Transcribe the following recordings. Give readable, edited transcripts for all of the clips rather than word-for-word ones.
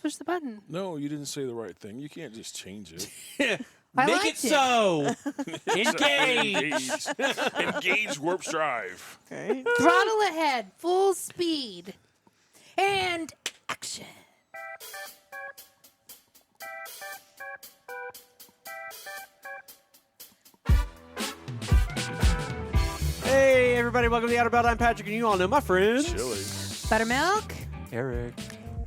push the button. No, you didn't say the right thing. You can't just change it. I Make liked it so. Engage. Engage warp drive. Okay. Throttle ahead, full speed. And action. Hey, everybody. Welcome to the Outer Belt. I'm Patrick, and you all know my friends. Chili. Buttermilk. Eric.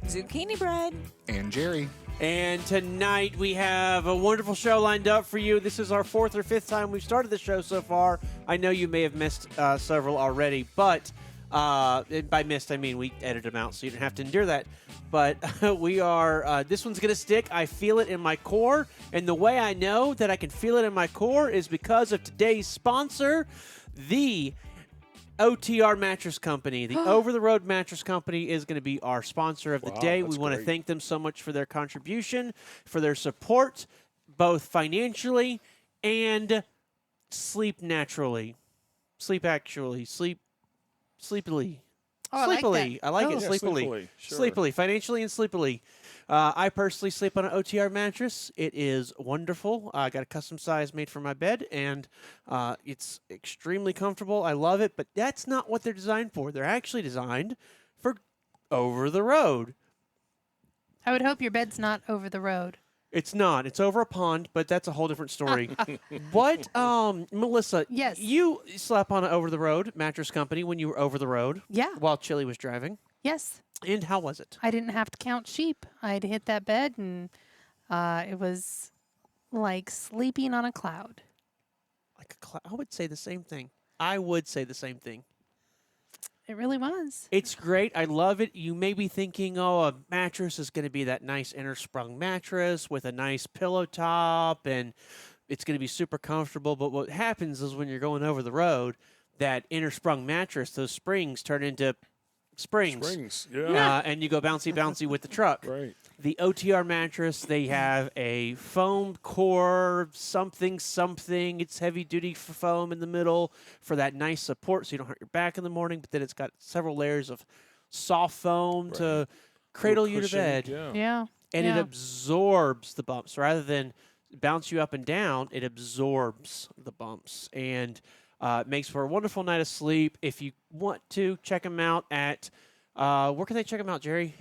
Zucchini Bread. And Jerry. And tonight we have a wonderful show lined up for you. This is our fourth or fifth time we've started the show so far. I know you may have missed several already, but and by missed I mean we edited them out, so you don't have to endure that. But we are, this one's going to stick. I feel it in my core. And the way I know that I can feel it in my core is because of today's sponsor, the OTR Mattress Company. The over-the-road mattress company is going to be our sponsor of the day. We want to thank them so much for their contribution, for their support, both financially and sleep naturally. Sleep actually. Sleepily. Oh, I like sleepily. that. I like it. Yeah, Sleepily. sure. Sleepily. Financially and sleepily. I personally sleep on an OTR mattress. It is wonderful. I got a custom size made for my bed, and it's extremely comfortable. I love it, but that's not what they're designed for. They're actually designed for over the road. I would hope your bed's not over the road. It's not. It's over a pond, but that's a whole different story. What, Melissa? Yes. You slept on an over-the-road mattress company when you were over the road. Yeah. While Chili was driving. Yes. And how was it? I didn't have to count sheep. I'd hit that bed, and it was like sleeping on a cloud. Like I would say the same thing. I would say the same thing. It really was. It's great. I love it. You may be thinking, oh, a mattress is going to be that nice inner sprung mattress with a nice pillow top, and it's going to be super comfortable. But what happens is when you're going over the road, that inner sprung mattress, those springs turn into springs. Yeah. And you go bouncy, bouncy with the truck. Right. The OTR mattress, they have a foam core, something. It's heavy-duty foam in the middle for that nice support so you don't hurt your back in the morning, but then it's got several layers of soft foam to cradle you to bed. Yeah. And it absorbs the bumps. Rather than bounce you up and down, it absorbs the bumps. And it makes for a wonderful night of sleep. If you want to, check them out at, where can they check them out, Jerry?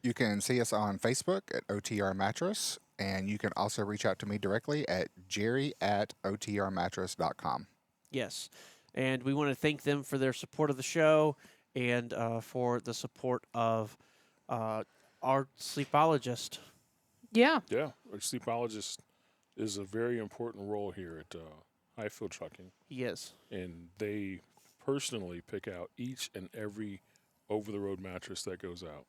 You can see us on Facebook at OTR Mattress, and you can also reach out to me directly at jerry@otrmattress.com. Yes. And we want to thank them for their support of the show and for the support of our sleepologist. Yeah. Yeah. Our sleepologist is a very important role here at Hyfield Trucking. Yes. And they personally pick out each and every over-the-road mattress that goes out.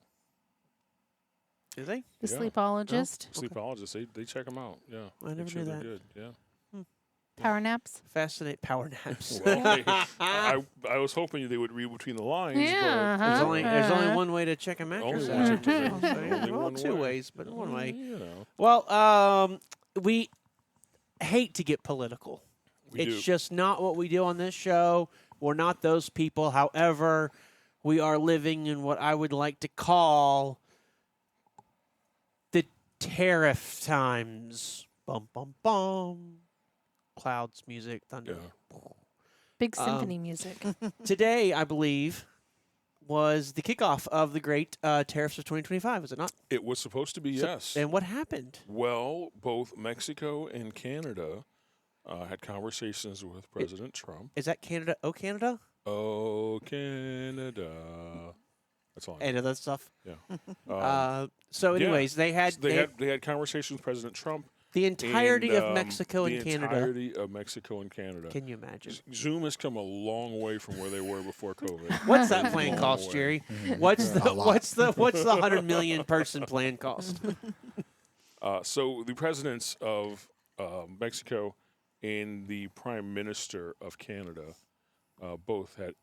Do they? The Yeah. sleepologist. Sleepologists, they check them out. Yeah. I never Make sure knew they're that. Good. Yeah. Power naps. Fascinate power naps. Well, I was hoping they would read between the lines. Yeah, There's huh? there's only one way to check a mattress Only out. one. Only Well, one two way. ways, but one way. You know. Well, we hate to get political. We It's do. just not what we do on this show. We're not those people. However, we are living in what I would like to call the tariff times. Bum, bum, bum. Clouds, music, thunder. Yeah. Big symphony music. Today, I believe, was the kickoff of the great tariffs of 2025, is it not? It was supposed to be, yes. And what happened? Well, both Mexico and Canada had conversations with President Trump. Is that Canada? Oh, Canada? Oh, Canada. That's all I know. And other stuff. Yeah. So, anyways, they had They had conversations with President Trump. the entirety and, of Mexico and the Canada. entirety of Mexico and Canada. Can you imagine? Zoom has come a long way from where they were before COVID. What's that plan Long cost, way. Jerry? What's the A lot. what's the 100 million person plan cost? So the presidents of Mexico and the Prime Minister of Canada both had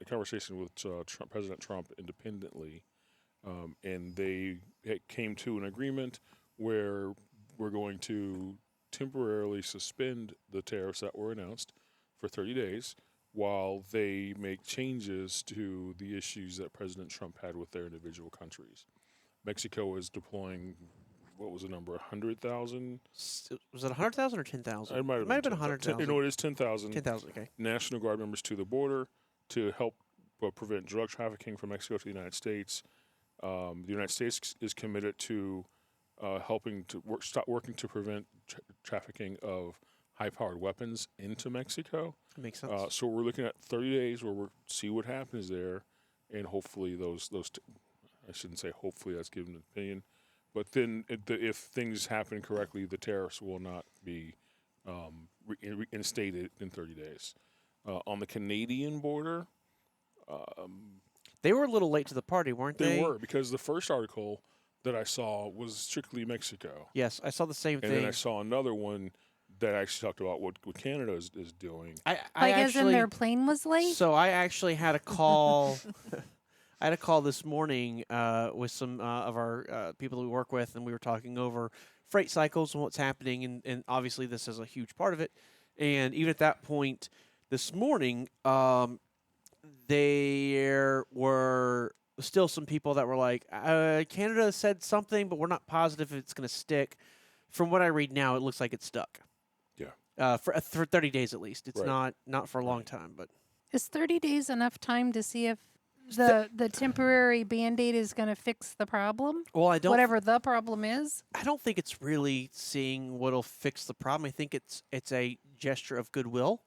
conversation with President Trump independently, and they came to an agreement where we're going to temporarily suspend the tariffs that were announced for 30 days while they make changes to the issues that President Trump had with their individual countries. Mexico is deploying, what was the number, 100,000? Was it 100,000 or 10,000? It might have been 10,000. 100,000. No, it is 10,000 10,000. Okay. National Guard members to the border to help prevent drug trafficking from Mexico to the United States. The United States is committed to helping to stop working to prevent trafficking of high-powered weapons into Mexico. That makes sense. So we're looking at 30 days where we'll see what happens there, and hopefully I shouldn't say hopefully, that's giving an opinion, but then if things happen correctly, the tariffs will not be reinstated in 30 days. On the Canadian border, They were a little late to the party, weren't they? they were, because the first article that I saw was strictly Mexico. Yes, I saw the same And thing. then I saw another one that actually talked about what Canada is doing. I Like as in actually, their plane was late? So I actually had a call. I had a call this morning with some of our people that we work with, and we were talking over freight cycles and what's happening, and obviously this is a huge part of it. And even at that point this morning, there were still some people that were like, Canada said something, but we're not positive if it's going to stick. From what I read now, it looks like it's stuck. Yeah. For 30 days at least. It's Right. not for a long time, but Is 30 days enough time to see if the temporary Band-Aid is going to fix the problem? well, I don't Whatever the problem is? I don't think it's really seeing what'll fix the problem. I think it's a gesture of goodwill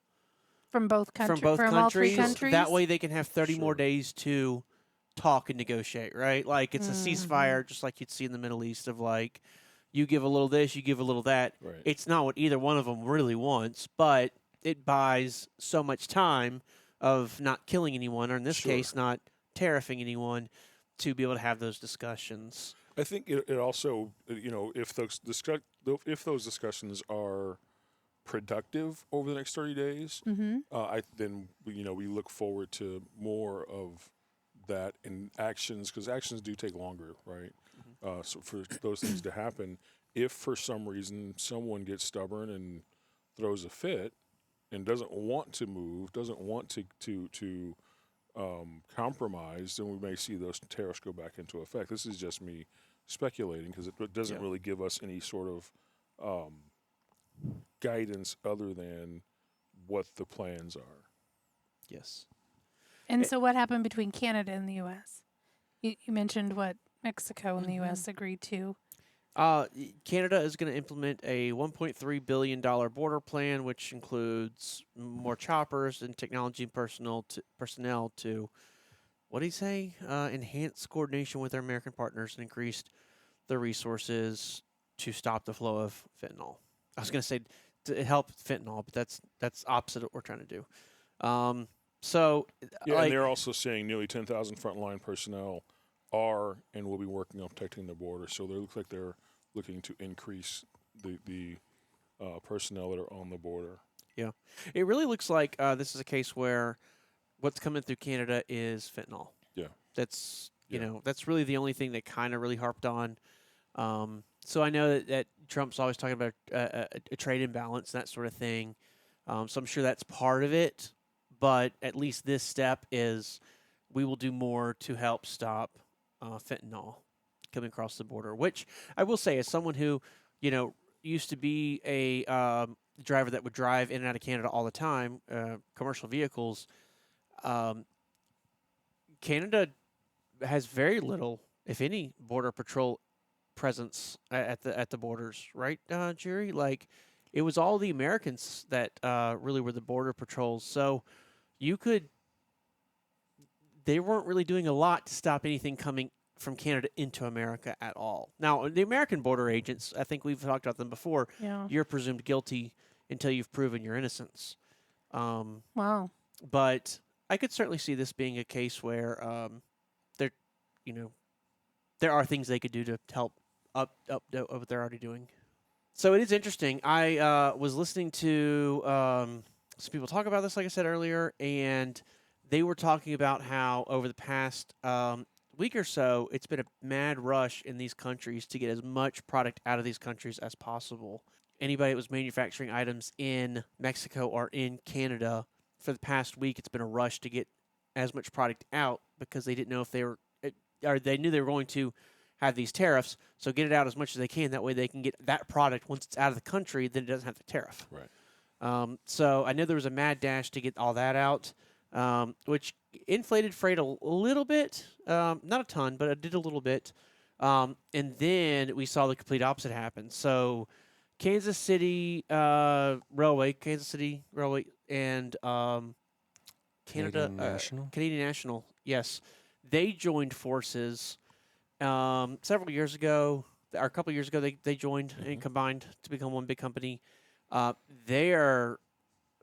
From both countries? from both all three countries. countries? That way they can have 30 more Sure. days to talk and negotiate, right? Like it's a Mm-hmm. ceasefire, just like you'd see in the Middle East of like, you give a little this, you give a little that. Right. It's not what either one of them really wants, but it buys so much time of not killing anyone, or in this Sure. case, not tariffing anyone, to be able to have those discussions. I think it also, if those discussions are productive over the next 30 days, then we look forward to more of that in actions, because actions do take longer, right? So for those things to happen, if for some reason someone gets stubborn and throws a fit and doesn't want to move, doesn't want to compromise, then we may see those tariffs go back into effect. This is just me speculating, because it doesn't Yeah. really give us any sort of guidance other than what the plans are. Yes. And so what happened between Canada and the U.S.? You mentioned what Mexico and the Mm-hmm. U.S. agreed to. Canada is going to implement a $1.3 billion border plan, which includes more choppers and technology and personnel to, what did he say? Enhance coordination with our American partners and increased the resources to stop the flow of fentanyl. I was going to say to help fentanyl, but that's opposite of what we're trying to do. So, Yeah, like, and they're also saying nearly 10,000 frontline personnel are and will be working on protecting the border. So they look like they're looking to increase the personnel that are on the border. yeah, it really looks like this is a case where what's coming through Canada is fentanyl. Yeah. That's Yeah. that's really the only thing that kind of really harped on. So I know that Trump's always talking about a trade imbalance and that sort of thing. So I'm sure that's part of it. But at least this step is we will do more to help stop fentanyl coming across the border. Which I will say, as someone who used to be a driver that would drive in and out of Canada all the time, commercial vehicles. Canada has very little, if any, border patrol presence at the borders, right, Jerry? Like, it was all the Americans that really were the border patrols. So they weren't really doing a lot to stop anything coming from Canada into America at all. Now, the American border agents, I think we've talked about them before. Yeah. You're presumed guilty until you've proven your innocence. Wow. But I could certainly see this being a case where there are things they could do to help up what they're already doing. So it is interesting. I was listening to some people talk about this, like I said earlier, and they were talking about how over the past week or so, it's been a mad rush in these countries to get as much product out of these countries as possible. Anybody that was manufacturing items in Mexico or in Canada for the past week, it's been a rush to get as much product out because they didn't know if they were, or they knew they were going to have these tariffs. So get it out as much as they can. That way they can get that product once it's out of the country, then it doesn't have the tariff. Right. So I know there was a mad dash to get all that out, which inflated freight a little bit, not a ton, but it did a little bit. And then we saw the complete opposite happen. So Kansas City Railway, and Canadian National, yes, they joined forces several years ago, or a couple of years ago. They joined and combined to become one big company. Their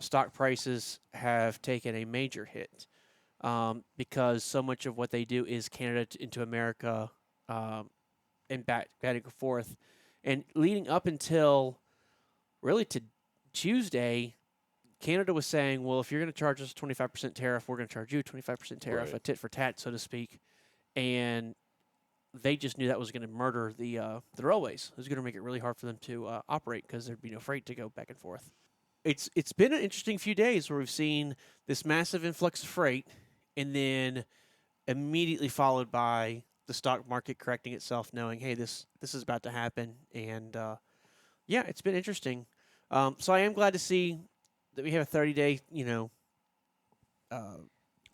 stock prices have taken a major hit because so much of what they do is Canada into America and back and forth. And leading up until really to Tuesday, Canada was saying, well, if you're going to charge us a 25% tariff, we're going to charge you a 25% tariff, Right. a tit for tat, so to speak. And they just knew that was going to murder the railways. It was going to make it really hard for them to operate because there'd be no freight to go back and forth. It's been an interesting few days where we've seen this massive influx of freight, and then immediately followed by the stock market correcting itself, knowing, hey, this is about to happen. And yeah, it's been interesting. So I am glad to see that we have a 30-day,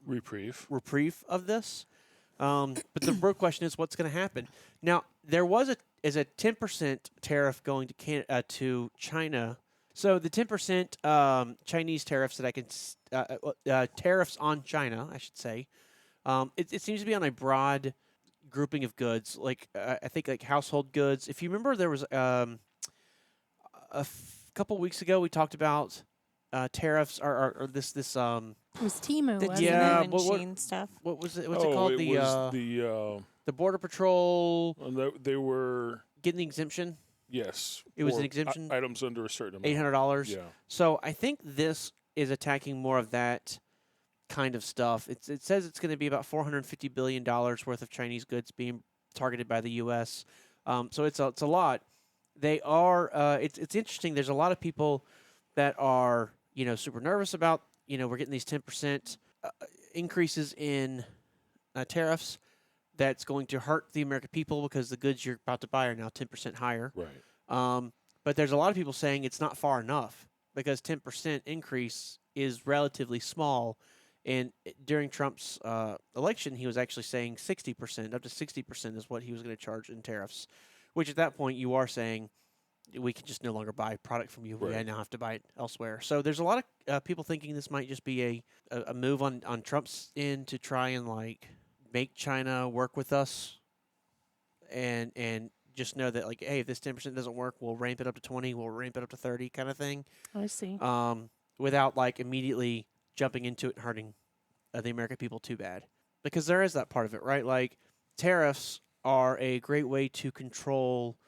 reprieve of this. But the real question is, what's going to happen? Now, there was a 10% tariff going to China. So the 10% Chinese tariffs that I can tariffs on China, I should say, it seems to be on a broad grouping of goods, like I think like household goods. If you remember, there was couple weeks ago we talked about tariffs or this It was Timu, The wasn't Yeah, it? Timo and what- Sheen stuff. what was it? What's it called? It was The Border Patrol they were getting the exemption, yes. It was for an exemption? items under a certain amount. $800. Yeah. So I think this is attacking more of that kind of stuff. It says it's going to be about $450 billion worth of Chinese goods being targeted by the U.S. So it's a lot. They are. It's interesting. There's a lot of people that are super nervous about we're getting these 10% increases in tariffs. That's going to hurt the American people because the goods you're about to buy are now 10% higher. Right. But there's a lot of people saying it's not far enough because 10% increase is relatively small. And during Trump's election, he was actually saying 60%, up to 60% is what he was going to charge in tariffs, which at that point you are saying we can just no longer buy product from you. Right. We now have to buy it elsewhere. So there's a lot of people thinking this might just be a move on Trump's end to try and make China work with us and just know that hey, if this 10% doesn't work, we'll ramp it up to 20, we'll ramp it up to 30 kind of thing. I see. Without immediately jumping into it and hurting the American people too bad. Because there is that part of it, right? Tariffs are a great way to control,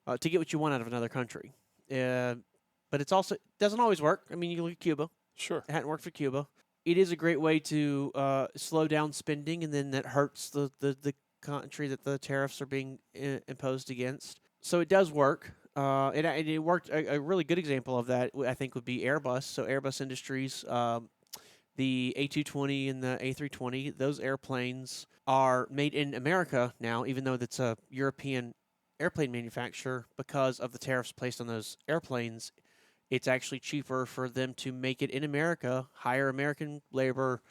to get what you want out of another country. But it doesn't always work. I mean, you look at Cuba. Sure. It hadn't worked for Cuba. It is a great way to slow down spending, and then that hurts the country that the tariffs are being imposed against. So it does work. It worked. A really good example of that, I think, would be Airbus. So Airbus Industries, the A220 and the A320, those airplanes are made in America now, even though that's a European airplane manufacturer. Because of the tariffs placed on those airplanes, it's actually cheaper for them to make it in America, hire American labor,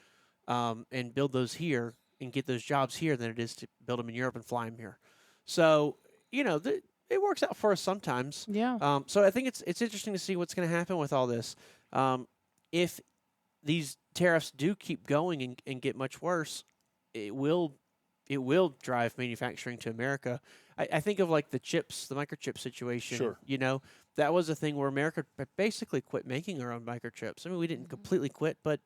and build those here and get those jobs here than it is to build them in Europe and fly them here. So, it works out for us sometimes. Yeah. So I think it's interesting to see what's going to happen with all this. If these tariffs do keep going and get much worse, it will drive manufacturing to America. I think of the chips, the microchip situation. Sure. That was a thing where America basically quit making our own microchips. I mean, we didn't completely quit, but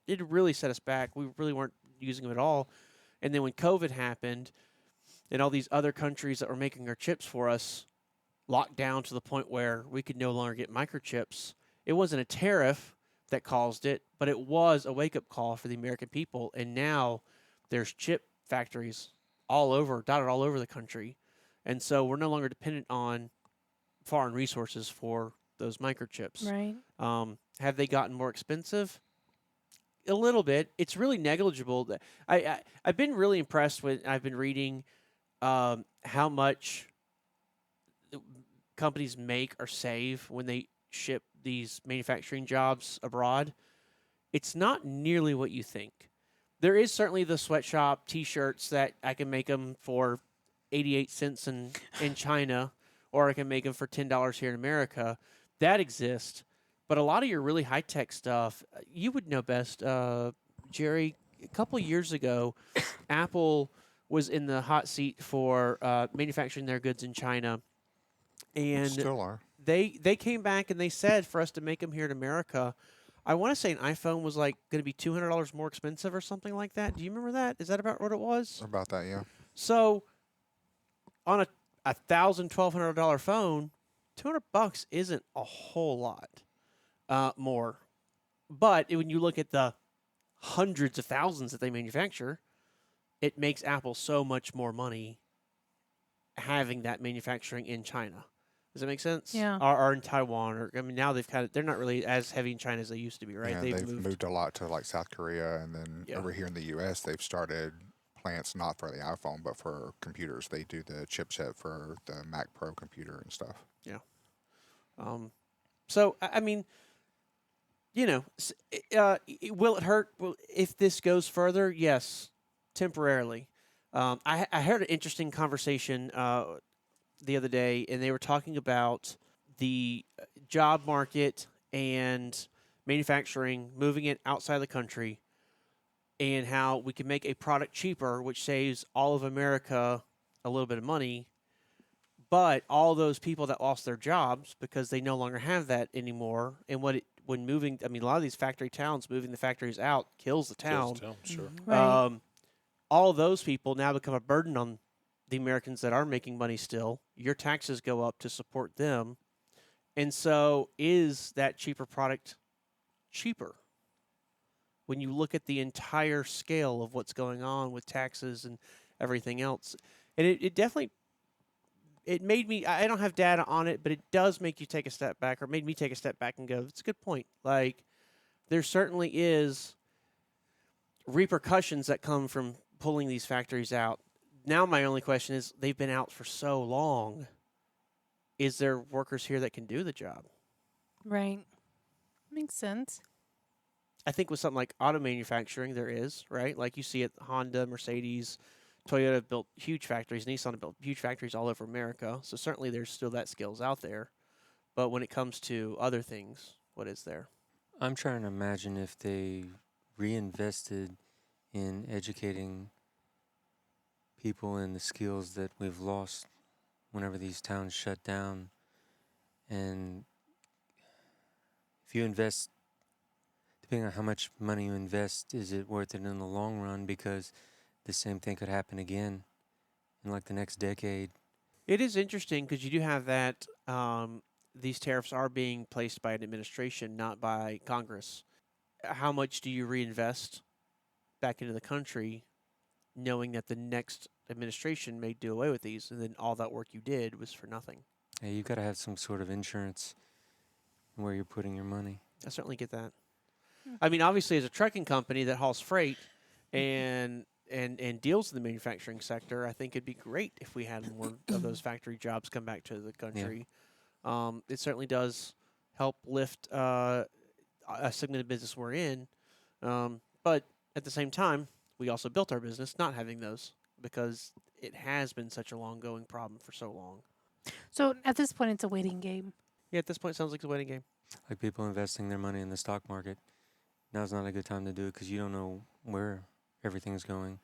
it really set us back. We really weren't using them at all. And then when COVID happened, and all these other countries that were making our chips for us locked down to the point where we could no longer get microchips, it wasn't a tariff that caused it, but it was a wake-up call for the American people. And now there's chip factories dotted all over the country. And so we're no longer dependent on foreign resources for those microchips. Right. Have they gotten more expensive? A little bit. It's really negligible. I've been really impressed with. I've been reading how much companies make or save when they ship these manufacturing jobs abroad, it's not nearly what you think. There is certainly the sweatshop T-shirts that I can make them for 88 cents in China, or I can make them for $10 here in America. That exists, but a lot of your really high-tech stuff, you would know best, Jerry. A couple of years ago, Apple was in the hot seat for manufacturing their goods in China, and Still are. they came back and they said for us to make them here in America, I want to say an iPhone was like going to be $200 more expensive or something like that. Do you remember that? Is that about what it was? About that, yeah. So on a $1,000-$1,200 phone, $200 isn't a whole lot more. But when you look at the hundreds of thousands that they manufacture, it makes Apple so much more money having that manufacturing in China. Does that make sense? Yeah. Or in Taiwan, or I mean, now they're not really as heavy in China as they used to be, right? Yeah, they've moved a lot to like South Korea, and then over here in the U.S., they've started plants not for the iPhone but for computers. They do the chipset for the Mac Pro computer and stuff. Yeah. So I mean, you know, will it hurt? Well, if this goes further, yes, temporarily. I heard an interesting conversation the other day, and they were talking about the job market and manufacturing, moving it outside the country, and how we can make a product cheaper, which saves all of America a little bit of money. But all those people that lost their jobs because they no longer have that anymore, and when moving, I mean, a lot of these factory towns, moving the factories out kills the town. Sure. Right. All of those people now become a burden on the Americans that are making money still. Your taxes go up to support them. And so is that cheaper product cheaper? When you look at the entire scale of what's going on with taxes and everything else. And it definitely, it made me, I don't have data on it, but it does make you take a step back, or made me take a step back and go, it's a good point. Like, there certainly is repercussions that come from pulling these factories out. Now my only question is, they've been out for so long. Is there workers here that can do the job? Right. Makes sense. I think with something like auto manufacturing, there is, right? Like you see it, Honda, Mercedes, Toyota have built huge factories. Nissan have built huge factories all over America. So certainly there's still that skills out there. But when it comes to other things, what is there? I'm trying to imagine if they reinvested in educating people in the skills that we've lost whenever these towns shut down. And if you invest, depending on how much money you invest, is it worth it in the long run? Because the same thing could happen again in like the next decade. It is interesting because you do have that these tariffs are being placed by an administration, not by Congress. How much do you reinvest back into the country, knowing that the next administration may do away with these, and then all that work you did was for nothing? Yeah, you've got to have some sort of insurance where you're putting your money. I certainly get that. I mean, obviously, as a trucking company that hauls freight and deals in the manufacturing sector, I think it'd be great if we had more of those factory jobs come back to the country. It certainly does help lift a segment of business we're in. But at the same time, we also built our business not having those because it has been such a long-going problem for so long. So at this point, it's a waiting game. Yeah, at this point, it sounds like a waiting game. Like people investing their money in the stock market. Now's not a good time to do it because you don't know where everything's going.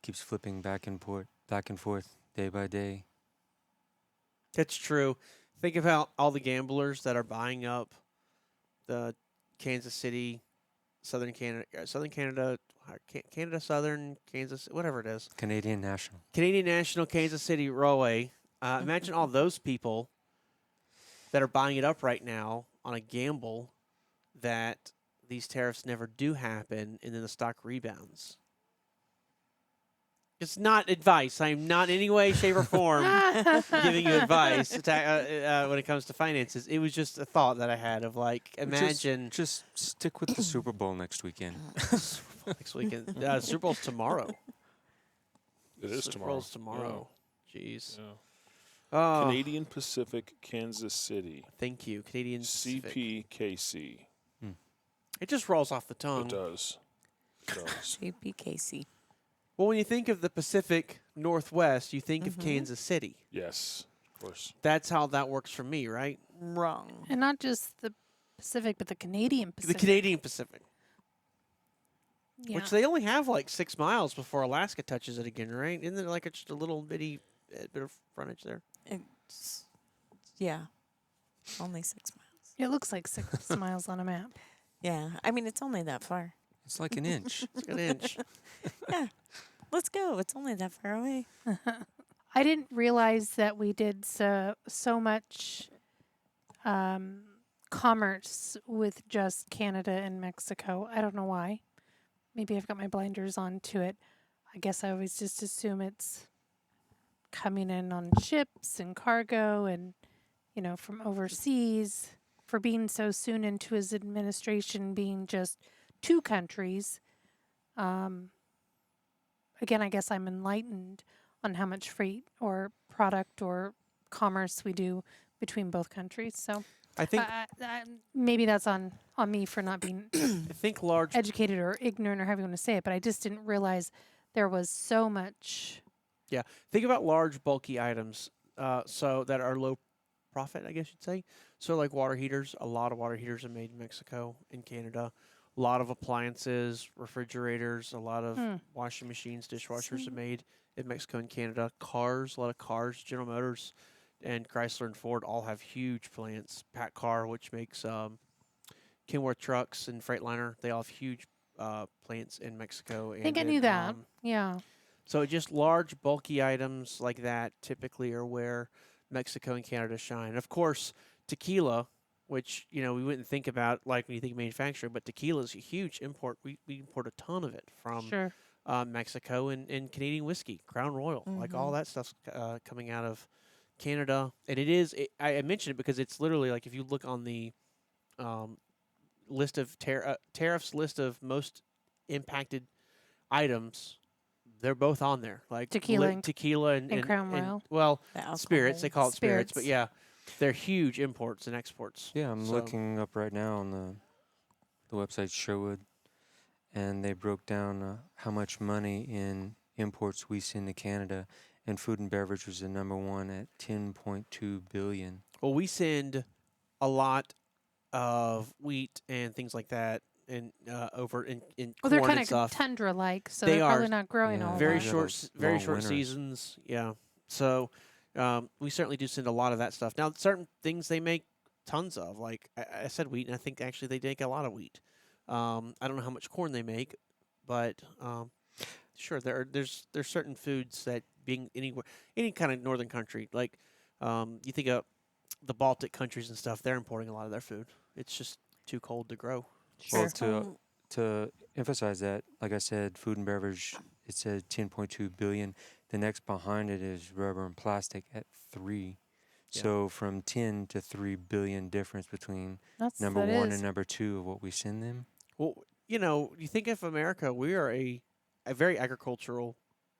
Keeps flipping back and forth day by day. That's true. Think about all the gamblers that are buying up the Kansas City, Southern Canada, Southern, Kansas, whatever it is. Canadian National, Kansas City Railway. Imagine all those people that are buying it up right now on a gamble that these tariffs never do happen and then the stock rebounds. It's not advice. I am not in any way, shape, or form giving you advice when it comes to finances. It was just a thought that I had of like, imagine. Just stick with the Super Bowl next weekend. Next weekend. Super Bowl's tomorrow. It is Super tomorrow. Bowl's tomorrow. Jeez. Yeah. Oh, Canadian Pacific, Kansas City. thank you, Canadian Pacific. CPKC. It just rolls off the It tongue. does. It does. CPKC. Well, when you think of the Pacific Northwest, you think of Kansas City. Yes, of course. That's how that works for me, right? Wrong. And not just the Pacific, but the Canadian Pacific. The Canadian Pacific, Yeah. which they only have like 6 miles before Alaska touches it again, right? Isn't there like just a little bitty bit of frontage there? Yeah. Only 6 miles. It looks like 6 miles on a map. Yeah. I mean, it's only that far. It's like an inch. It's an inch. Yeah. Let's go. It's only that far away. I didn't realize that we did so much commerce with just Canada and Mexico. I don't know why. Maybe I've got my blinders on to it. I guess I always just assume it's coming in on ships and cargo and, from overseas. For being so soon into his administration being just 2 countries. Again, I guess I'm enlightened on how much freight or product or commerce we do between both countries. So I think maybe that's on me for not being I think large. educated or ignorant or however you want to say it, but I just didn't realize there was so much. Yeah, think about large, bulky items, so that are low profit, I guess you'd say. So like water heaters, a lot of water heaters are made in Mexico and Canada. A lot of appliances, refrigerators, a lot of washing machines, dishwashers are made in Mexico and Canada. Cars, a lot of cars, General Motors and Chrysler and Ford all have huge plants. PACCAR, which makes Kenworth trucks and Freightliner, they all have huge plants in Mexico. I think I knew that. Yeah. So just large, bulky items like that typically are where Mexico and Canada shine. And of course, tequila, which we wouldn't think about like when you think of manufacturing, but tequila is a huge import. We import a ton of it from Sure. Mexico and Canadian whiskey, Crown Royal, like all that stuff's coming out of Canada. And it is. I mentioned it because it's literally like if you look on the list of tariffs list of most impacted items. They're both on there, like Tequila and Crown Royal. Well, The spirits. They call it spirits, but Spirits. yeah, they're huge imports and exports. Yeah, I'm So- looking up right now on the website Sherwood, and they broke down how much money in imports we send to Canada, and food and beverage was the number one at $10.2 billion. Well, we send a lot of wheat and things like that, and over in Well, they're corn kind and of stuff. tundra-like, so They they're probably are not growing yeah, all Very that. Yeah, short, those very long short winters. seasons. Yeah, so we certainly do send a lot of that stuff. Now, certain things they make tons of, like I said, wheat, and I think actually they make a lot of wheat. I don't know how much corn they make, but sure, there's certain foods that being any kind of northern country, like you think of the Baltic countries and stuff, they're importing a lot of their food. It's just too cold to grow. Well, Sure. to emphasize that, like I said, food and beverage, it said 10.2 billion. The next behind it is rubber and plastic at 3. Yeah. So from 10 to 3 billion difference between That number 1 is. and number 2 of what we send them. Well, you think of America, we are a very agricultural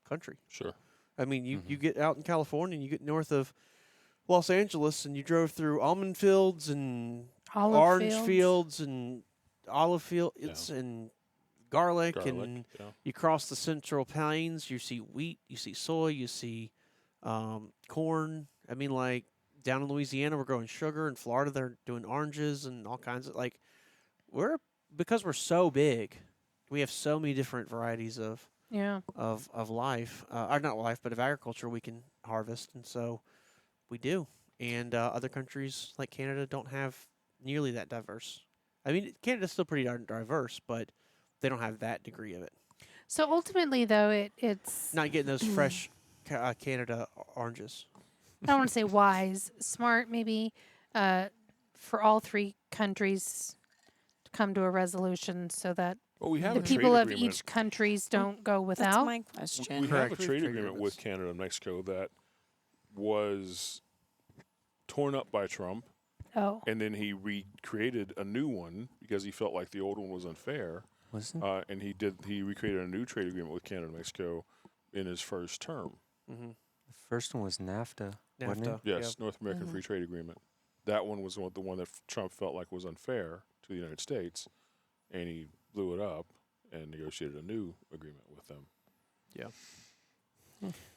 country. Sure. I mean, you get out in California and you get north of Los Angeles and you drove through almond fields and Olive orange fields. fields and olive fields and garlic, Garlic. and Yeah. you cross the Central Plains, you see wheat, you see soy, you see corn. I mean, like down in Louisiana, we're growing sugar. In Florida, they're doing oranges and all kinds of because we're so big, we have so many different varieties of Yeah. life, or not life, but of agriculture we can harvest, and so we do. And other countries like Canada don't have nearly that diverse. I mean, Canada's still pretty darn diverse, but they don't have that degree of it. So ultimately, though, it's Not getting those fresh Canada oranges. I don't want to say wise, smart, maybe, for all 3 countries to come to a resolution so that Well, we have the a trade people of agreement. each countries don't go That's without. my We question. have a Correct. trade We've agreement triggered with this. Canada and Mexico that was torn up by Trump, Oh, and then he recreated a new one because he felt like the old one was unfair. Wasn't And he recreated a new trade agreement with Canada and Mexico in his first term. Mm-hmm. I The first one was NAFTA, wasn't NAFTA. it? Yes, North American Mhm. Free Trade Agreement. That one was the one that Trump felt like was unfair to the United States, and he blew it up and negotiated a new agreement with them.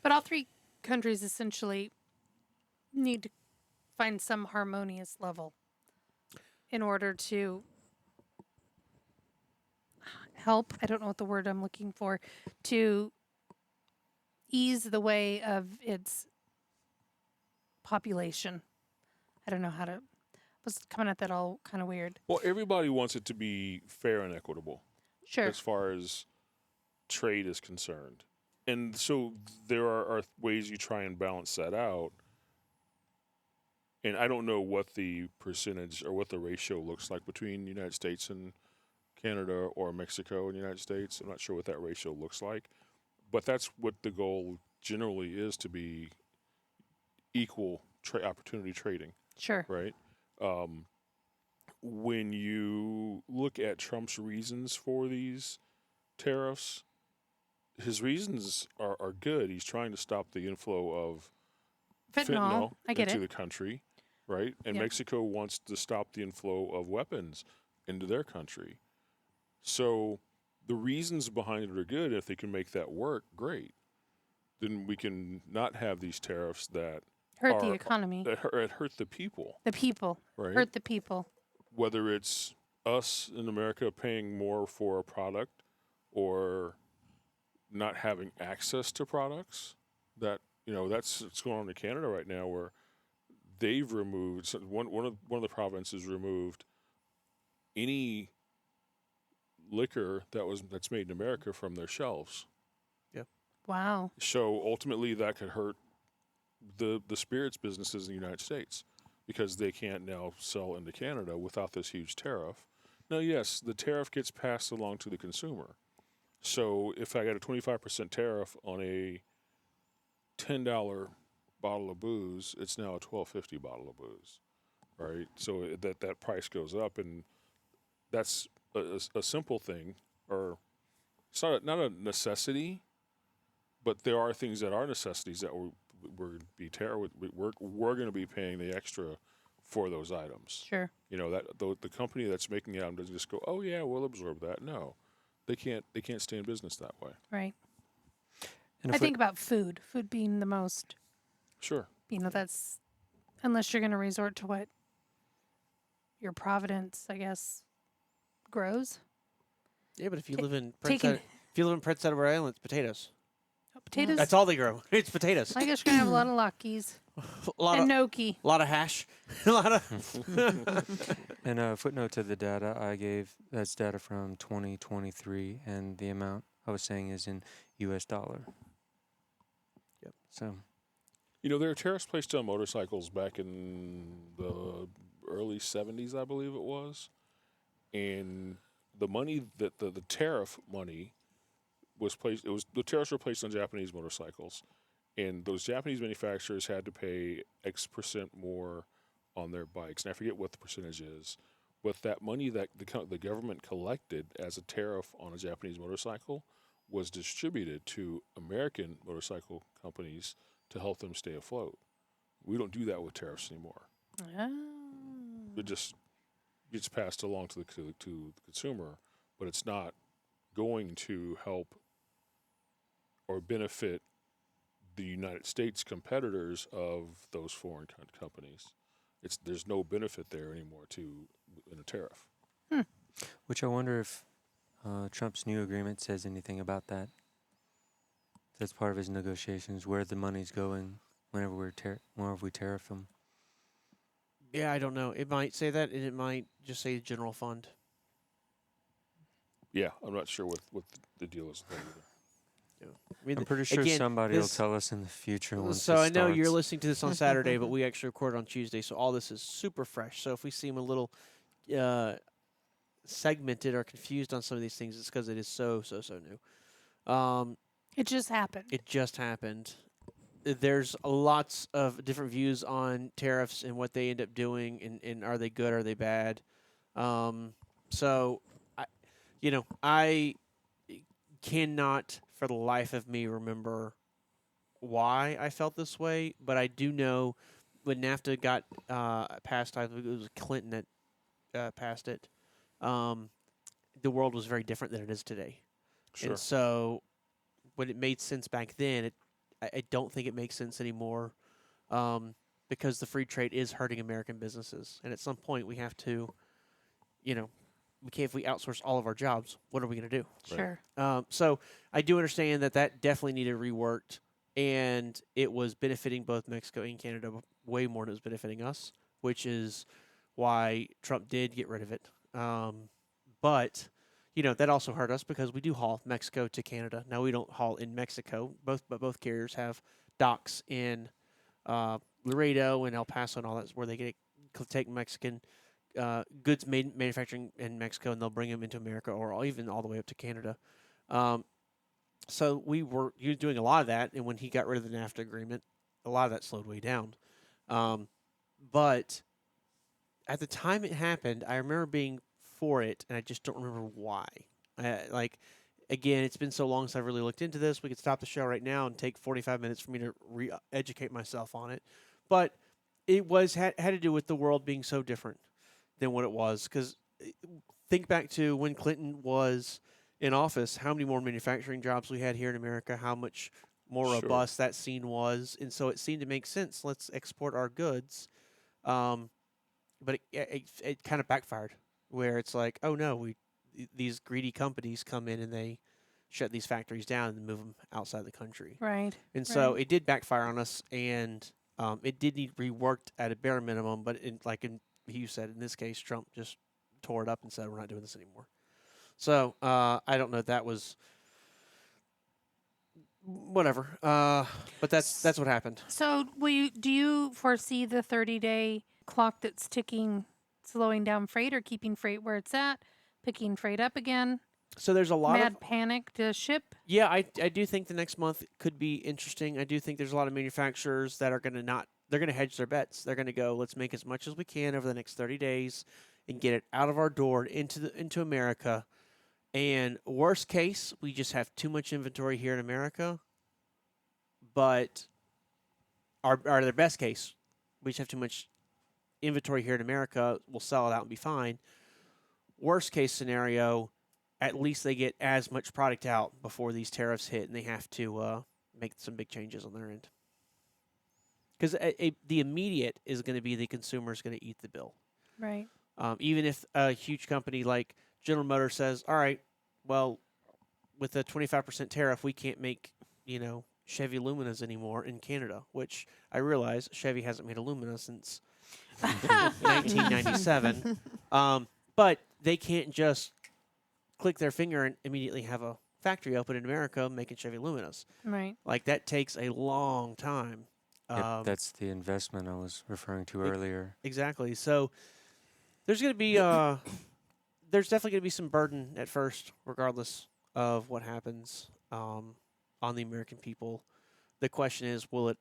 But all three countries essentially need to find some harmonious level in order to help. I don't know what the word I'm looking for, to ease the way of its population. I don't know how to. I was coming at that all kind of weird. Well, everybody wants it to be fair and equitable Sure. as far as trade is concerned. And so there are ways you try and balance that out. And I don't know what the percentage or what the ratio looks like between the United States and Canada or Mexico and the United States. I'm not sure what that ratio looks like. But that's what the goal generally is, to be equal opportunity trading, Sure. right? When you look at Trump's reasons for these tariffs, his reasons are good. He's trying to stop the inflow of Fentanyl. I get into it. the country, right? And Yep. Mexico wants to stop the inflow of weapons into their country. So the reasons behind it are good. If they can make that work, great. Then we can not have these tariffs that Hurt the are- economy. hurt the people, The people. right? Hurt the people. Whether it's us in America paying more for a product or not having access to products, that's what's going on in Canada right now, where they've removed one of the provinces removed any liquor that's made in America from their shelves. Wow. So ultimately, that could hurt the spirits businesses in the United States, because they can't now sell into Canada without this huge tariff. Now, yes, the tariff gets passed along to the consumer. So if I got a 25% tariff on a $10 bottle of booze, it's now a $12.50 bottle of booze, right? So that price goes up, and that's a simple thing, or it's not a necessity, but there are things that are necessities that we're going to be paying the extra for those items. Sure. That the company that's making the item doesn't just go, oh yeah, we'll absorb that. No, they can't stay in business that way. Right. And I if we- think about food. Food being the most. Sure. That's unless you're going to resort to what your Providence, I guess, grows. Yeah, but if you Ta- live in taking- Prince Edward Island, it's potatoes. Potatoes. That's all they grow. It's potatoes. I guess you're going to have a lot of Luckies A lot and of gnocchi. hash. A lot of. And a footnote to the data I gave, that's data from 2023, and the amount I was saying is in US dollar. Yep. So, There were tariffs placed on motorcycles back in the early 70s, I believe it was. And the money that the tariff money was placed, the tariffs were placed on Japanese motorcycles. And those Japanese manufacturers had to pay X percent more on their bikes. And I forget what the percentage is. But that money that the government collected as a tariff on a Japanese motorcycle was distributed to American motorcycle companies to help them stay afloat. We don't do that with tariffs anymore. Oh. It just gets passed along to the consumer, but it's not going to help or benefit the United States competitors of those foreign companies. There's no benefit there anymore in a tariff. which I wonder if Trump's new agreement says anything about that. That's part of his negotiations, where the money's going whenever we tariff them. Yeah, I don't know. It might say that, and it might just say general fund. Yeah, I'm not sure what the deal is with that either. I mean, I'm pretty sure again, somebody will this- tell us in the future once So it I know you're starts. listening to this on Saturday, but we actually record on Tuesday, so all this is super fresh. So if we seem a little segmented or confused on some of these things, it's because it is so new. It just happened. It just happened. There's lots of different views on tariffs and what they end up doing, and are they good, are they bad? So, I cannot for the life of me remember why I felt this way, but I do know when NAFTA got passed, I believe it was Clinton that passed it. The world was very different than it is today, Sure. and so when it made sense back then, I don't think it makes sense anymore, because the free trade is hurting American businesses, and at some point we have to, we can't, if we outsource all of our jobs, what are we going to do? Sure. So I do understand that definitely needed reworked, and it was benefiting both Mexico and Canada way more than it was benefiting us, which is why Trump did get rid of it. But that also hurt us because we do haul Mexico to Canada. Now we don't haul in Mexico, but both carriers have docks in Laredo and El Paso and all that, where they take Mexican goods manufacturing in Mexico, and they'll bring them into America, or even all the way up to Canada. So he was doing a lot of that, and when he got rid of the NAFTA agreement, a lot of that slowed way down. But at the time it happened, I remember being for it, and I just don't remember why. Again, it's been so long since I've really looked into this. We could stop the show right now and take 45 minutes for me to re-educate myself on it. But it had to do with the world being so different than what it was. Because think back to when Clinton was in office, how many more manufacturing jobs we had here in America, how much more Sure. robust that scene was. And so it seemed to make sense. Let's export our goods. But it kind of backfired, where it's like, oh no, these greedy companies come in and they shut these factories down and move them outside the country. Right. And so it did backfire on us, and it did need reworked at a bare minimum. But you said, in this case, Trump just tore it up and said, we're not doing this anymore. So I don't know if that was whatever. But that's what happened. So do you foresee the 30-day clock that's ticking slowing down freight, or keeping freight where it's at, picking freight up again? So there's a lot Mad panic to ship? Yeah, I do think the next month could be interesting. I do think there's a lot of manufacturers that are going to they're going to hedge their bets. They're going to go, let's make as much as we can over the next 30 days and get it out of our door into America. And worst case, we just have too much inventory here in America. But their best case, we just have too much inventory here in America, we'll sell it out and be fine. Worst case scenario, at least they get as much product out before these tariffs hit, and they have to make some big changes on their end. Because the immediate is going to be the consumer is going to eat the bill. Right. Even if a huge company like General Motors says, all right, well, with a 25% tariff, we can't make, Chevy Luminas anymore in Canada, which I realize Chevy hasn't made a Lumina since 1997. But they can't just click their finger and immediately have a factory open in America making Chevy Luminas. Right. Like, that takes a long time. Yep, that's the investment I was referring to earlier. Exactly. So there's going to be there's definitely going to be some burden at first, regardless of what happens on the American people. The question is, will it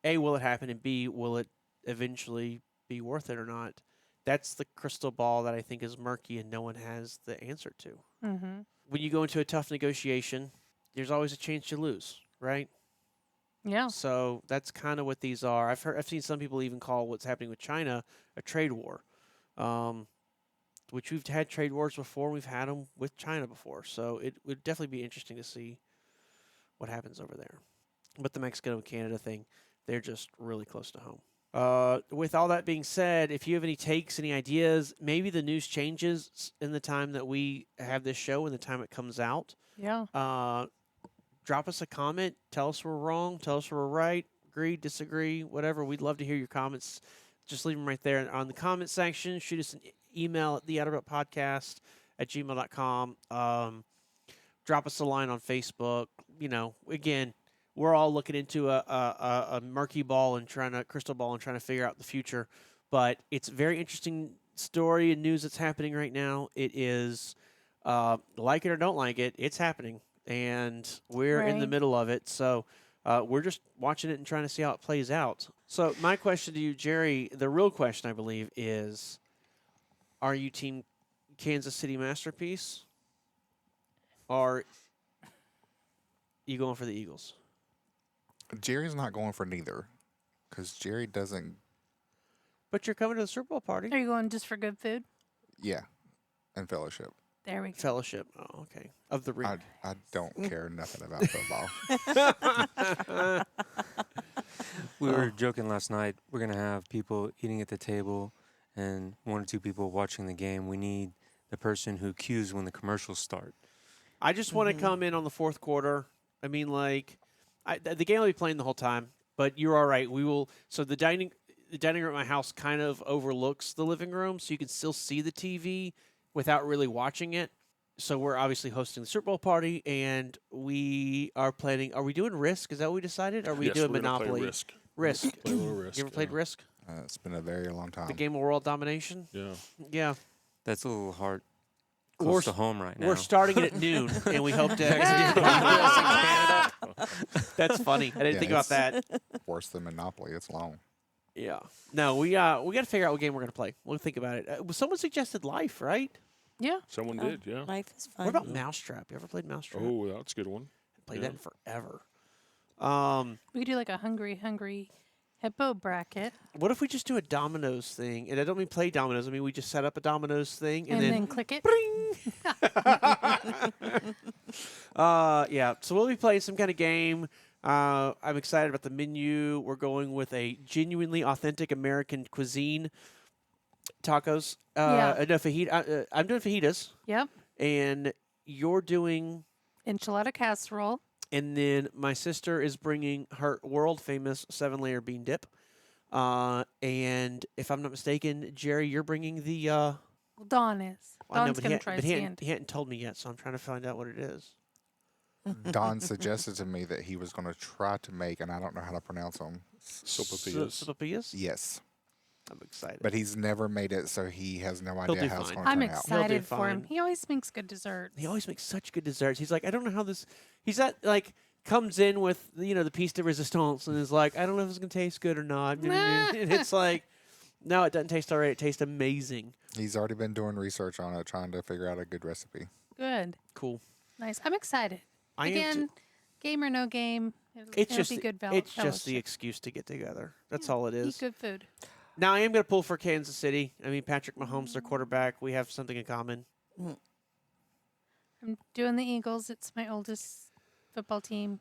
happen, and B, will it eventually be worth it or not? That's the crystal ball that I think is murky and no one has the answer to. Mm-hmm. When you go into a tough negotiation, there's always a chance you lose, right? Yeah. So that's kind of what these are. I've seen some people even call what's happening with China a trade war, which we've had trade wars before. We've had them with China before. So it would definitely be interesting to see what happens over there. But the Mexico and Canada thing, they're just really close to home. With all that being said, if you have any takes, any ideas, maybe the news changes in the time that we have this show and the time it comes out. Yeah. Drop us a comment. Tell us we're wrong. Tell us we're right. Agree, disagree, whatever. We'd love to hear your comments. Just leave them right there on the comment section. Shoot us an email at theouterbuttpodcast@gmail.com. Drop us a line on Facebook. Again, we're all looking into a murky ball and crystal ball and trying to figure out the future. But it's a very interesting story and news that's happening right now. It is, like it or don't like it, it's happening. And we're in the Right. middle of it. So we're just watching it and trying to see how it plays out. So my question to you, Jerry, the real question, I believe, is, are you team Kansas City Masterpiece? Or are you going for the Eagles? Jerry's not going for neither, because Jerry doesn't. But you're coming to the Super Bowl party. Are you going just for good food? Yeah, and fellowship. There we go. Fellowship. Oh, okay. Of the ring. I don't care nothing about football. We were joking last night. We're going to have people eating at the table and 1 or 2 people watching the game. We need the person who cues when the commercials start. I just want to come in on the fourth quarter. I mean, like, the game will be playing the whole time, but you're all right. We will. So the dining room at my house kind of overlooks the living room, so you can still see the TV without really watching it. So we're obviously hosting the Super Bowl party, and we are planning. Are we doing Risk? Is that what we decided? Or are we Yes, doing we're gonna play Monopoly? Risk. Risk. Play a little Risk. You ever played yeah. Risk? It's been a very long time. The game of world domination. Yeah. Yeah. That's a little hard. We're Close to home right now. We're starting it at noon, and we hope to exit. That's funny. I didn't Yeah, think about that. Worse than Monopoly. It's long. Yeah. No, we got to figure out what game we're gonna play. We'll think about it. Someone suggested Life, right? Yeah. Someone Oh, did, yeah. Life is fun. What about Mousetrap? You ever played Mousetrap? Oh, that's a good one. Played yeah. that in forever. We could do like a hungry hippo bracket What if we just do a dominoes thing? And I don't mean play dominoes. I mean we just set up a dominoes thing and, and then click it. yeah. So we'll be playing some kind of game. I'm excited about the menu. We're going with a genuinely authentic American cuisine tacos. Yeah. No, fajita. I'm doing fajitas, Yep. and you're doing. Enchilada casserole. And then my sister is bringing her world famous 7-layer bean dip. And if I'm not mistaken, Jerry, you're bringing the. Well, Dawn is. I know, Dawn's but going to try he sand. hadn't told me yet, so I'm trying to find out what it is. Don suggested to me that he was going to try to make, and I don't know how to pronounce them. Sopapillas. Sopapillas? Yes, I'm excited. but he's never made it, so he has no idea do how it's fine. going to I'm turn out. excited for him. fine. He always makes good desserts. He always makes such good desserts. He's like, I don't know how this. He's that like comes in with the piece de resistance and is like, I don't know if it's gonna taste good or not. And it's like, no, it doesn't taste alright. It tastes amazing. He's already been doing research on it, trying to figure out a good recipe. Good. Cool. Nice. I'm excited. I am Again, game or no game, It's it'll just be good it's just the fellowship. excuse to get together. That's all it is. Eat good food. Now I am gonna pull for Kansas City. I mean Patrick Mahomes, their quarterback. We have something in common. I'm doing the Eagles. It's my oldest football team.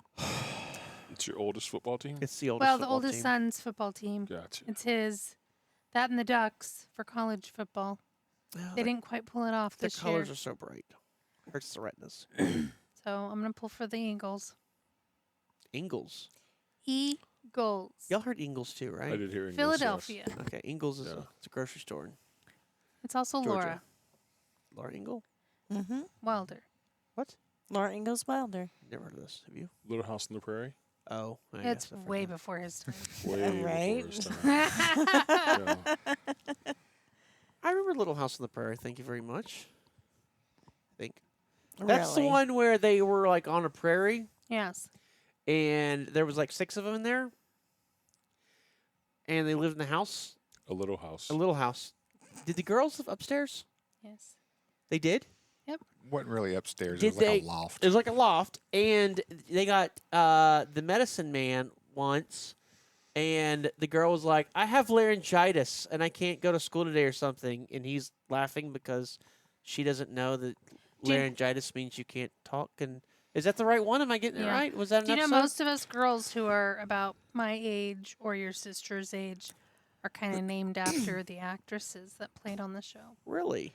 It's your oldest football team? It's the oldest. Well, the football oldest team. son's football team. Gotcha. It's his. That and the Ducks for college football. Oh, They didn't quite pull it off their this year. colors are so bright. Hurts the retinas. So I'm going to pull for the Eagles. Ingles. Eagles. Y'all heard Ingles too, right? I did hear Ingles, yes. Philadelphia. Okay, Ingles is Yeah. it's a grocery store. in It's also Georgia. Laura Laura Ingle? Mm-hmm. Wilder. What? Laura Ingalls Wilder. Never heard of this. Have you? Little House on the Prairie? Oh, I It's guess I way forgot. before his time. Way Right. before his time. Yeah. I remember Little House on the Prairie. Thank you very much. I think that's the Really? one where they were like on a prairie Yes. and there was like 6 of them in there, and they lived in the house, A Little House. a little house. Did the girls live upstairs? Yes. They did. Wasn't really upstairs. Did it was like they- a loft. It was like a loft, and they got the medicine man once, and the girl was like, "I have laryngitis, and I can't go to school today or something," and he's laughing because she doesn't know that Do you- laryngitis means you can't talk. And is that the right one? Am I getting it Yeah. right? Was that an Do you know episode? most of us girls who are about my age or your sister's age are kind of named after the actresses that played on the show? Really?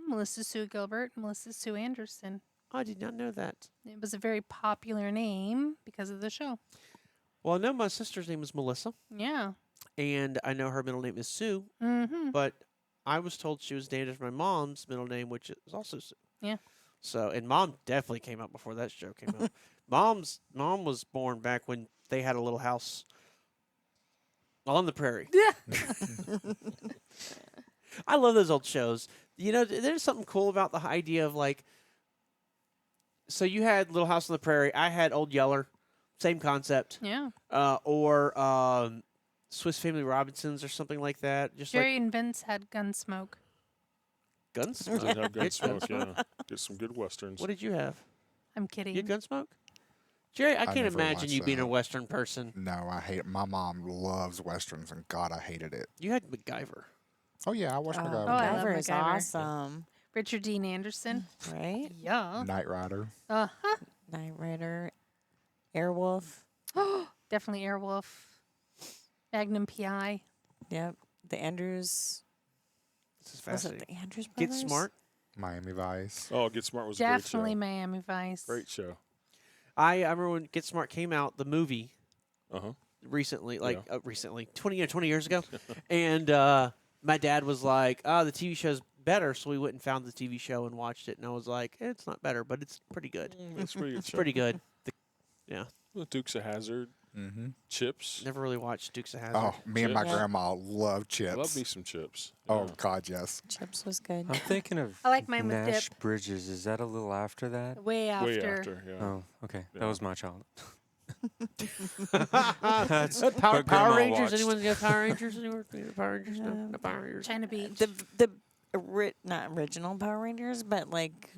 Melissa Sue Gilbert, Melissa Sue Anderson. I did not know that. It was a very popular name because of the show. Well, I know my sister's name is Melissa, Yeah. and I know her middle name is Sue, Mm-hmm. but I was told she was named after my mom's middle name, which is also Sue. Yeah. So, and mom definitely came out before that show came out. Mom was born back when they had a little house on the prairie. I love those old shows. There's something cool about the idea of like. So you had Little House on the Prairie. I had Old Yeller, same concept. Yeah. Or Swiss Family Robinsons or something like that. Just Jerry and Vince had Gunsmoke. like I Gunsmoke. did have Gunsmoke, yeah. Get some good westerns. What did you have? I'm kidding. You had Gunsmoke? Jerry, I can't never imagine watched you being a that. Western person. No, I hate it. My mom loves westerns, and God, I hated it. You had MacGyver. Oh yeah, I watched Oh, MacGyver. Oh, I love MacGyver is MacGyver. awesome, Richard Dean Anderson. right? Yeah. Knight Rider. Uh-huh. Knight Rider, Airwolf. Definitely Airwolf. Magnum PI. Yep. The Andrews. This is Was it fascinating. the Andrews Get brothers? Smart. Miami Vice. Oh, Get Smart was Definitely a Miami Vice. great show. Great show. I remember when Get Smart came out, the movie Uh-huh. recently, Yeah. recently, 20 years ago, and my dad was like, "Oh, the TV show's better," so we went and found the TV show and watched it, and I was like, "It's not better, but it's pretty good. It's pretty good It's show. pretty good." Yeah, The Dukes of Hazzard, Mm-hmm. Chips. never really watched Dukes of Hazzard. Oh, me and my Chips. grandma love chips. Love me some chips. Oh Yeah. God, yes. Chips was good. I'm thinking of I like mine with Nash dip. Bridges. Is that a little after that? Way after. Way after, yeah. Oh, okay. Yeah. That was my child. Power what Grandma Rangers. watched. Anyone got Power Rangers anywhere? Power Rangers? No, No. no Power Rangers. China Beach. The not original Power Rangers, but like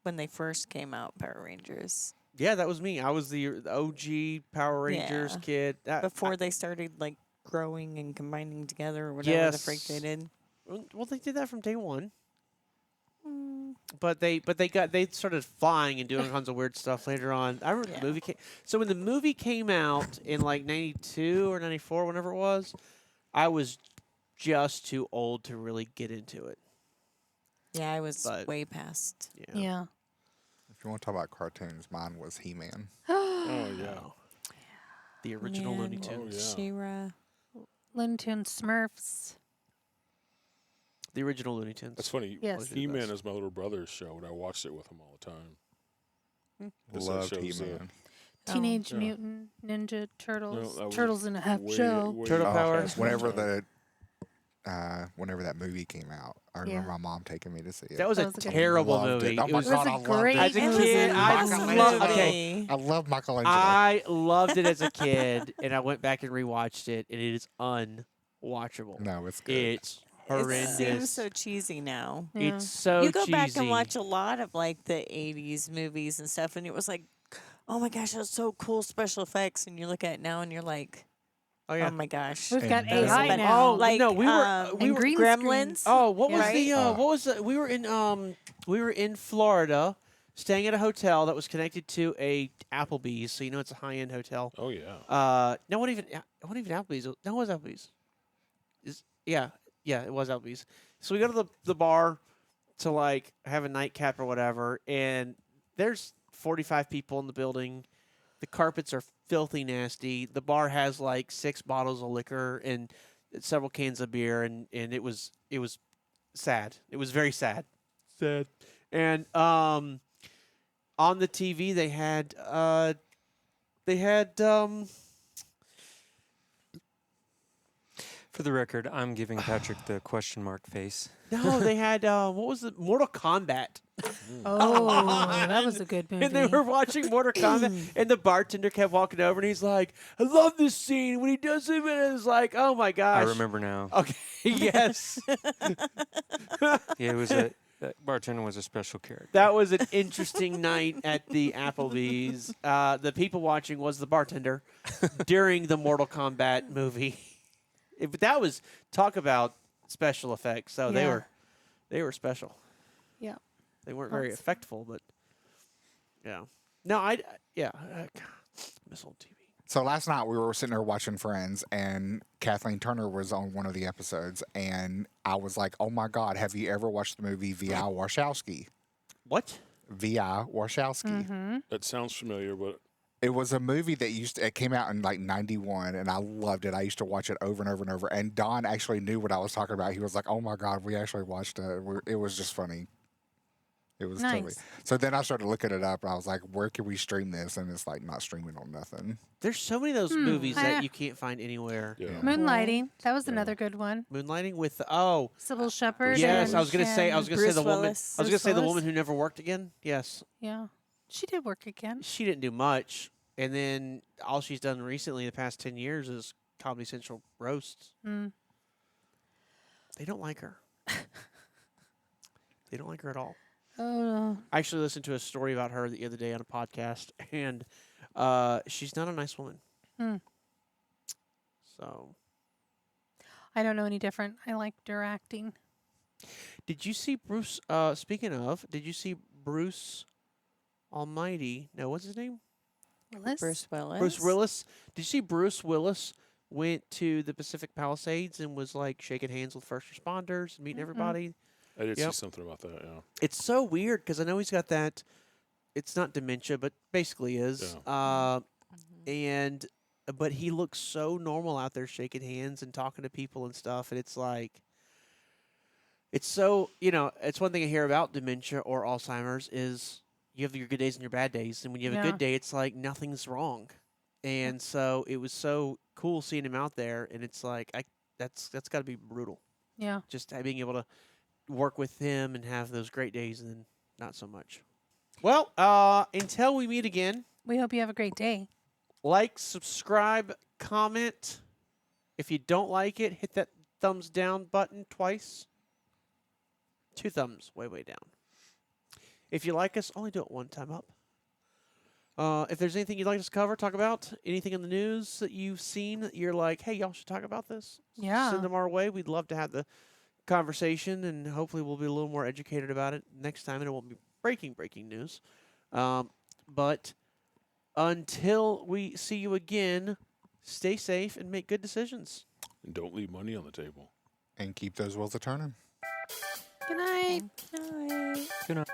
when they first came out, Power Rangers Yeah, that was me. I was the OG Power Rangers Yeah. kid. before they started like growing and combining together or whatever the freak they Yes. did. Well, they did that from day one. Mm, But they started flying and doing tons of weird stuff later on. I remember Yeah. the movie came. So when the movie came out in like '92 or '94, whenever it was, I was just too old to really get into it. yeah, I was But- way past. Yeah. If you want to talk about cartoons, mine was He-Man. Oh, yeah. The original Looney Man, Tunes. yeah. She-Ra. Looney Tunes, Smurfs. The original Looney Tunes. That's funny. Yes. Always been the He-Man best. is my little brother's show, and I watched it with him all the time. This Loved show's, He-Man. Teenage Yeah. Mutant Ninja Turtles. that was Turtles in a Half way- Shell. way Turtle past Power. my Whenever time. whenever that movie came out, I remember my mom taking me to see it. That was That a was a good terrible Loved movie. it. Oh my was God, a I loved great it. As a It was kid, an I awesome loved. movie. Okay, I love Michelangelo. I loved it as a kid, and I went back and rewatched it, and it is unwatchable. No, it's good. It's horrendous. It seems so cheesy now. Yeah. It's so You go cheesy. back and watch a lot of like the 80s movies and stuff, and it was like, oh my gosh, that's so cool special effects. And you look at it now and you're like, Oh yeah. oh my gosh. We've got And, AI but- now. Oh, like, no, we were and green Gremlins. screens. Oh, what was Right? the Uh, what was the, we were in Florida, staying at a hotel that was connected to a Applebee's, so you know it's a high end hotel. Oh, yeah. No, what even Applebee's? No, it was Applebee's. Yeah, it was Applebee's. So we go to the bar to like have a nightcap or whatever, and there's 45 people in the building. The carpets are filthy nasty. The bar has like 6 bottles of liquor and several cans of beer, and it was sad. It was very sad. Sad. And on the TV they had For the record, I'm giving Patrick the question mark face. no, they had what was the Mortal Kombat. Oh, that was a good movie. And they were watching Mortal Kombat, and the bartender kept walking over, and he's like, "I love this scene when he does it." And it's like, "Oh my gosh!" I remember now. Okay, yes, Yeah, it was that bartender was a special character. that was an interesting night at the Applebee's. The people watching was the bartender during the Mortal Kombat movie. But that was talk about special effects. So Yeah. they were special. Yeah. They weren't very Lots. effectful, but yeah. No, I miss old TV. So last night we were sitting there watching Friends, and Kathleen Turner was on one of the episodes, and I was like, "Oh my God, have you ever watched the movie V.I. Warshawski?" What? V.I. Warshawski. Mm-hmm. That sounds familiar, but It was a movie that it came out in like '91, and I loved it. I used to watch it over and over and over. And Don actually knew what I was talking about. He was like, "Oh my God, we actually watched it. It was just funny." It was totally. Nice. So then I started looking it up, and I was like, "Where can we stream this?" And it's like not streaming on nothing. There's so many of those Hmm, movies I- that you can't find anywhere. yeah. Moonlighting. That was another good one. Moonlighting with Sybil Shepherd. yes, and, I was gonna say Bruce the woman. Willis. I was gonna Bruce say the Willis? woman who never worked again. Yes, Yeah. She did work again. she didn't do much, and then all she's done recently, the past 10 years, is Comedy Central roasts. Mm. They don't like her. They don't like her at all. Oh, I actually listened to a story about her the other day on a podcast, and She's not a nice woman. Hmm. So, I don't know any different. I liked her acting. did you see Bruce? Speaking of, did you see Bruce Almighty? No, what's his name? Willis? Bruce Willis. Bruce Willis. Did you see Bruce Willis went to the Pacific Palisades and was like shaking hands with first responders and meeting everybody? I did Yep. see something about that. Yeah. It's so weird because I know he's got that. It's not dementia, but basically is. And but he looks so normal out there shaking hands and talking to people and stuff, and it's like. It's so, it's one thing I hear about dementia or Alzheimer's is you have your good days and your bad days. And when you have a Yeah. good day, it's like nothing's wrong. And so it was so cool seeing him out there. And it's like, that's got to be brutal. Yeah. Just being able to work with him and have those great days and then not so much. Well, until we meet again, We hope you have a great day. like, subscribe, comment. If you don't like it, hit that thumbs down button twice. 2 thumbs, way down. If you like us, only do it 1 time up. If there's anything you'd like us to cover, talk about, anything in the news that you've seen that you're like, hey, y'all should talk about this, Yeah. send them our way. We'd love to have the conversation, and hopefully we'll be a little more educated about it next time, and it won't be breaking news. But until we see you again, stay safe and make good decisions. And don't leave money on the table. And keep those wheels a turning. Good night. Night. Good night.